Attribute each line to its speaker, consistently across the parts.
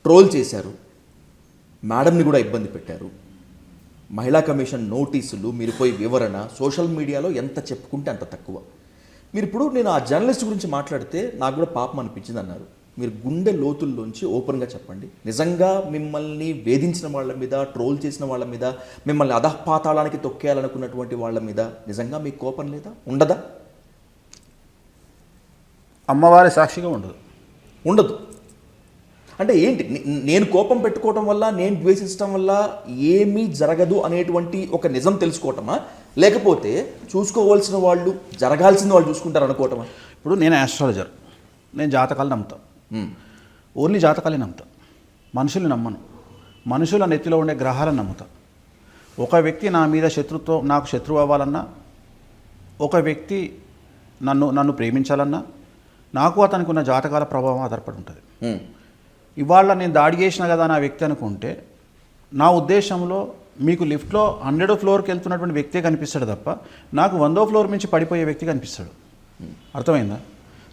Speaker 1: Troll చేశారు, మేడంని కూడా ఇబ్బంది పెట్టారు, మహిళా కమిషన్ నోటీసులు, మీరు పోయి వివరణ, సోషల్ మీడియాలో ఎంత చెప్పుకుంటే అంత తక్కువ. మీరు ఇప్పుడు నేను ఆ జర్నలిస్ట్ గురించి మాట్లాడితే నాకు కూడా పాపం అనిపించింది అన్నారు. మీరు గుండె లోతుల్లోంచి ఓపెన్గా చెప్పండి, నిజంగా మిమ్మల్ని వేధించిన వాళ్ళ మీద, ట్రోల్ చేసిన వాళ్ళ మీద, మిమ్మల్ని అధఃపాతాళానికి తొక్కేయాలనుకున్నటువంటి వాళ్ళ మీద నిజంగా మీకు కోపం లేదా, ఉండదా?
Speaker 2: అమ్మవారి సాక్షిగా
Speaker 1: ఉండదు. అంటే ఏంటి, నేను కోపం పెట్టుకోవటం వల్ల, నేను ద్వేషించడం వల్ల ఏమీ జరగదు అనేటువంటి ఒక నిజం తెలుసుకోవటమా, లేకపోతే చూసుకోవాల్సిన వాళ్ళు, జరగాల్సిన వాళ్ళు చూసుకుంటారు అనుకోవటమా?
Speaker 2: ఇప్పుడు నేను ఆస్ట్రాలజర్, నేను జాతకాలు నమ్ముతా, ఓన్లీ జాతకాలే నమ్ముతా, మనుషుల్ని నమ్మను. మనుషుల నెత్తిలో ఉండే గ్రహాలను నమ్ముతా. ఒక వ్యక్తి నా మీద శత్రుత్వం, నాకు శత్రువు అవ్వాలన్నా, ఒక వ్యక్తి నన్ను ప్రేమించాలన్నా, నాకు అతనికి ఉన్న జాతకాల ప్రభావం ఆధారపడి ఉంటుంది. ఇవాళ నేను దాడి చేసిన కదా నా వ్యక్తి అనుకుంటే, నా ఉద్దేశంలో మీకు లిఫ్ట్లో 100వ ఫ్లోర్కి వెళ్తున్నటువంటి వ్యక్తే కనిపిస్తాడు తప్ప నాకు 100వ ఫ్లోర్ నుంచి పడిపోయే వ్యక్తి కనిపిస్తాడు. అర్థమైందా?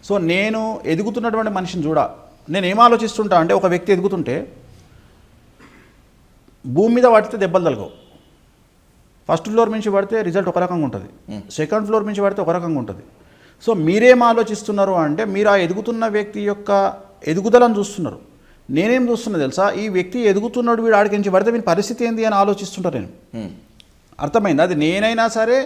Speaker 2: సో నేను ఎదుగుతున్నటువంటి మనిషిని నేను ఏం ఆలోచిస్తుంటా అంటే, ఒక వ్యక్తి ఎదుగుతుంటే భూమి మీద పడితే దెబ్బలు తలగవు. ఫస్ట్ ఫ్లోర్ నుంచి పడితే రిజల్ట్ ఒక రకంగా ఉంటుంది, సెకండ్ ఫ్లోర్ నుంచి పడితే ఒక రకంగా ఉంటుంది. సో మీరేం ఆలోచిస్తున్నారు అంటే, మీరు ఆ ఎదుగుతున్న వ్యక్తి యొక్క ఎదుగుదలను చూస్తున్నారు. నేనేం చూస్తున్నా తెలుసా, ఈ వ్యక్తి ఎదుగుతున్నాడు, వీడు ఆడికి నుంచి పడితే వీని పరిస్థితి ఏంది అని ఆలోచిస్తుంటాను నేను. అర్థమైంది? అది నేనైనా సరే,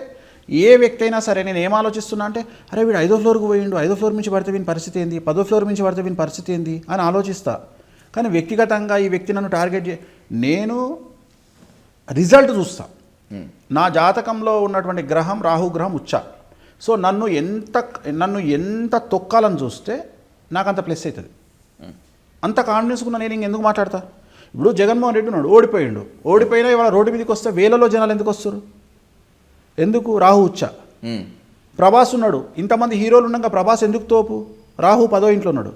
Speaker 2: ఏ వ్యక్తి అయినా సరే, నేను ఏం ఆలోచిస్తున్నా అంటే, అరే వీడు 5వ ఫ్లోర్కి పోయిండు, 5వ ఫ్లోర్ నుంచి పడితే వీని పరిస్థితి ఏంది, 10వ ఫ్లోర్ నుంచి పడితే వీని పరిస్థితి ఏంది అని ఆలోచిస్తా. కానీ వ్యక్తిగతంగా ఈ వ్యక్తి నన్ను టార్గెట్ నేను రిజల్ట్ చూస్తా. నా జాతకంలో ఉన్నటువంటి గ్రహం రాహుగ్రహం ఉచ్చ. సో నన్ను ఎంత తొక్కాలని చూస్తే నాకు అంత ప్లస్ అవుతుంది. అంత కాన్ఫిడెన్స్ ఉన్న నేను ఇంకెందుకు మాట్లాడతా? ఇప్పుడు జగన్మోహన్ రెడ్డి ఉన్నాడు, ఓడిపోయినా ఇవాళ రోడ్డు మీదకి వస్తే వేలలో జనాలు ఎందుకు వస్తారు? ఎందుకు? రాహు ఉచ్చ. ప్రభాస్ ఉన్నాడు, ఇంతమంది హీరోలు ఉండగా ప్రభాస్ ఎందుకు తోపు? రాహు 10వ ఇంట్లో ఉన్నాడు.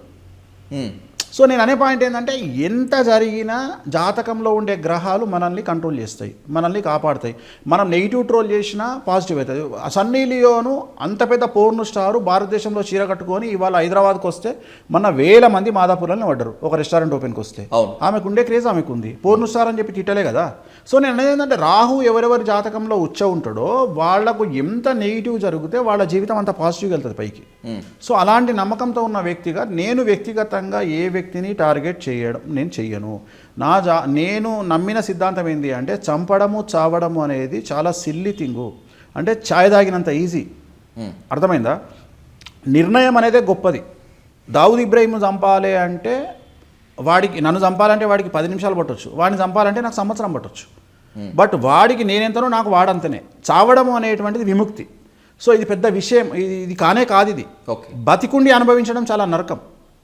Speaker 2: సో నేను అనే పాయింట్ ఏంటంటే, ఎంత జరిగినా జాతకంలో ఉండే గ్రహాలు మనల్ని కంట్రోల్ చేస్తాయి, మనల్ని కాపాడుతాయి. మనం నెగిటివ్ ట్రోల్ చేసినా పాజిటివ్ అవుతుంది. సన్నీ లియోను అంత పెద్ద పోర్న్ స్టారు భారతదేశంలో చీర కట్టుకొని ఇవాళ హైదరాబాద్కి వస్తే మన 1000 మంది మాదాపూర్లో పడ్డారు ఒక రెస్టారెంట్ ఓపెన్కి వస్తే. ఆమెకు ఉండే క్రేజ్ ఆమెకు ఉంది, పోర్న్ స్టార్ అని చెప్పి తిట్టలే కదా. సో నేను అనేది ఏంటంటే, రాహు ఎవరెవరి జాతకంలో ఉచ్చ ఉంటాడో వాళ్లకు ఎంత నెగిటివ్ జరిగితే వాళ్ళ జీవితం అంత పాజిటివ్గా వెళ్తుంది పైకి. సో అలాంటి నమ్మకంతో ఉన్న వ్యక్తిగా నేను వ్యక్తిగతంగా ఏ వ్యక్తిని టార్గెట్ చేయడం నేను చెయ్యను. నేను నమ్మిన సిద్ధాంతం ఏంటి అంటే, చంపడము చావడము అనేది చాలా సిల్లీ థింగు. అంటే ఛాయ్ తాగినంత ఈజీ. అర్థమైందా? నిర్ణయం అనేదే గొప్పది. దావుద్ ఇబ్రాహీం చంపాలి అంటే నన్ను చంపాలంటే వాడికి 10 నిమిషాలు పట్టవచ్చు, వాడిని చంపాలంటే నాకు సంవత్సరం పట్టవచ్చు. బట్ వాడికి నేనెంతనో నాకు వాడంతనే. చావడము అనేటువంటిది విముక్తి. సో ఇది పెద్ద విషయం, ఇది కానే కాదు. ఇది బతికుండి అనుభవించడం చాలా నరకం.